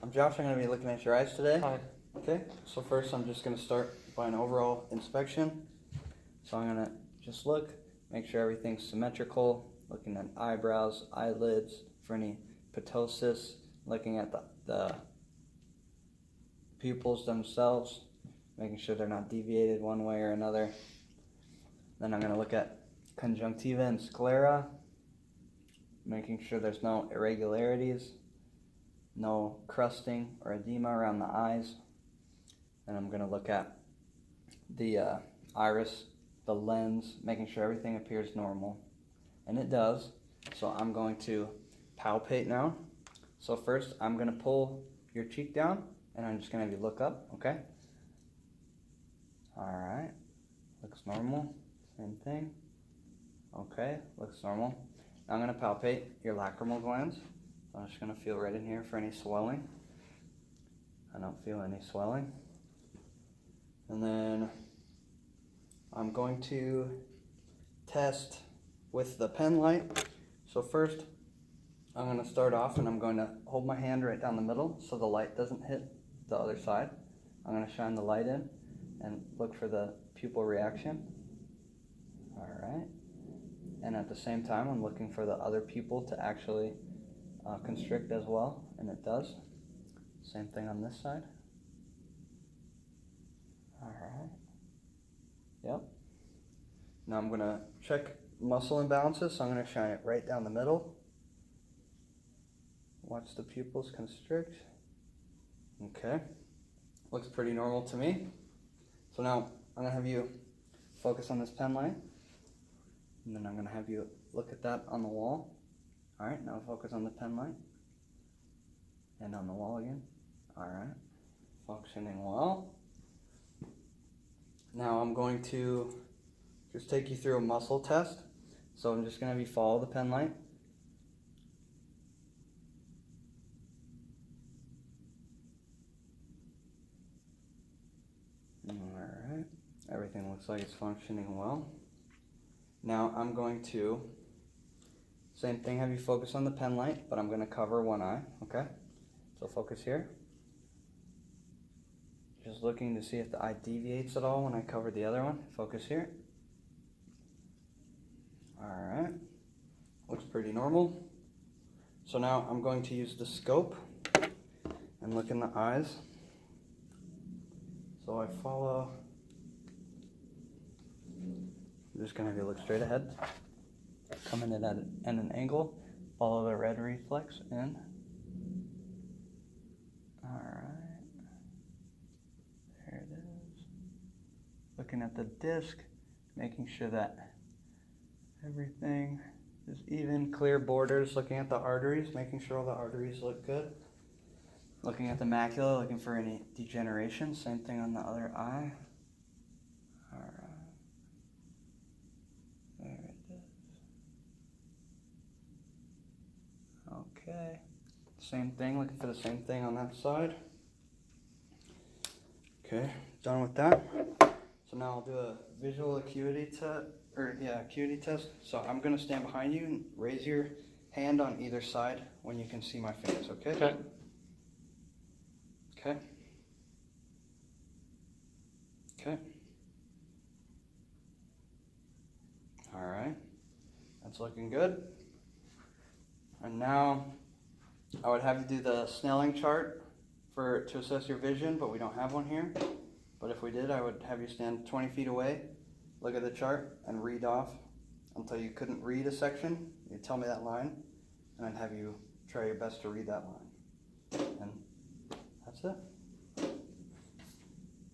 I'm Josh. I'm going to be looking at your eyes today. Hi. Okay, so first I'm just going to start by an overall inspection. So I'm going to just look, make sure everything's symmetrical, looking at eyebrows, eyelids, for any ptosis, looking at the pupils themselves, making sure they're not deviated one way or another. Then I'm going to look at conjunctiva and sclera, making sure there's no irregularities, no crusting or edema around the eyes. And I'm going to look at the iris, the lens, making sure everything appears normal. And it does. So I'm going to palpate now. So first I'm going to pull your cheek down and I'm just going to have you look up, okay? Alright, looks normal. Same thing. Okay, looks normal. Now I'm going to palpate your lacrimal glands. So I'm just going to feel right in here for any swelling. I don't feel any swelling. And then I'm going to test with the pen light. So first I'm going to start off and I'm going to hold my hand right down the middle so the light doesn't hit the other side. I'm going to shine the light in and look for the pupil reaction. Alright. And at the same time I'm looking for the other pupil to actually constrict as well, and it does. Same thing on this side. Alright. Yep. Now I'm going to check muscle imbalances, so I'm going to shine it right down the middle. Watch the pupils constrict. Okay. Looks pretty normal to me. So now I'm going to have you focus on this pen light, and then I'm going to have you look at that on the wall. Alright, now focus on the pen light. And on the wall again. Alright, functioning well. Now I'm going to just take you through a muscle test. So I'm just going to have you follow the pen light. Alright, everything looks like it's functioning well. Now I'm going to, same thing, have you focus on the pen light, but I'm going to cover one eye, okay? So focus here. Just looking to see if the eye deviates at all when I cover the other one. Focus here. Alright, looks pretty normal. So now I'm going to use the scope and look in the eyes. So I follow, I'm just going to have you look straight ahead. Come in at an angle, follow the red reflex in. Alright, there it is. Looking at the disc, making sure that everything is even, clear borders, looking at the arteries, making sure all the arteries look good. Looking at the macula, looking for any degeneration, same thing on the other eye. Alright, there it is. Okay, same thing, looking for the same thing on that side. Okay, done with that. So now I'll do a visual acuity test. So I'm going to stand behind you and raise your hand on either side when you can see my fingers, okay? Okay. Okay. Okay. Alright, that's looking good. And now I would have you do the Snelling chart to assess your vision, but we don't have one here. But if we did, I would have you stand 20 feet away, look at the chart, and read off until you couldn't read a section. You'd tell me that line, and I'd have you try your best to read that line. And that's it.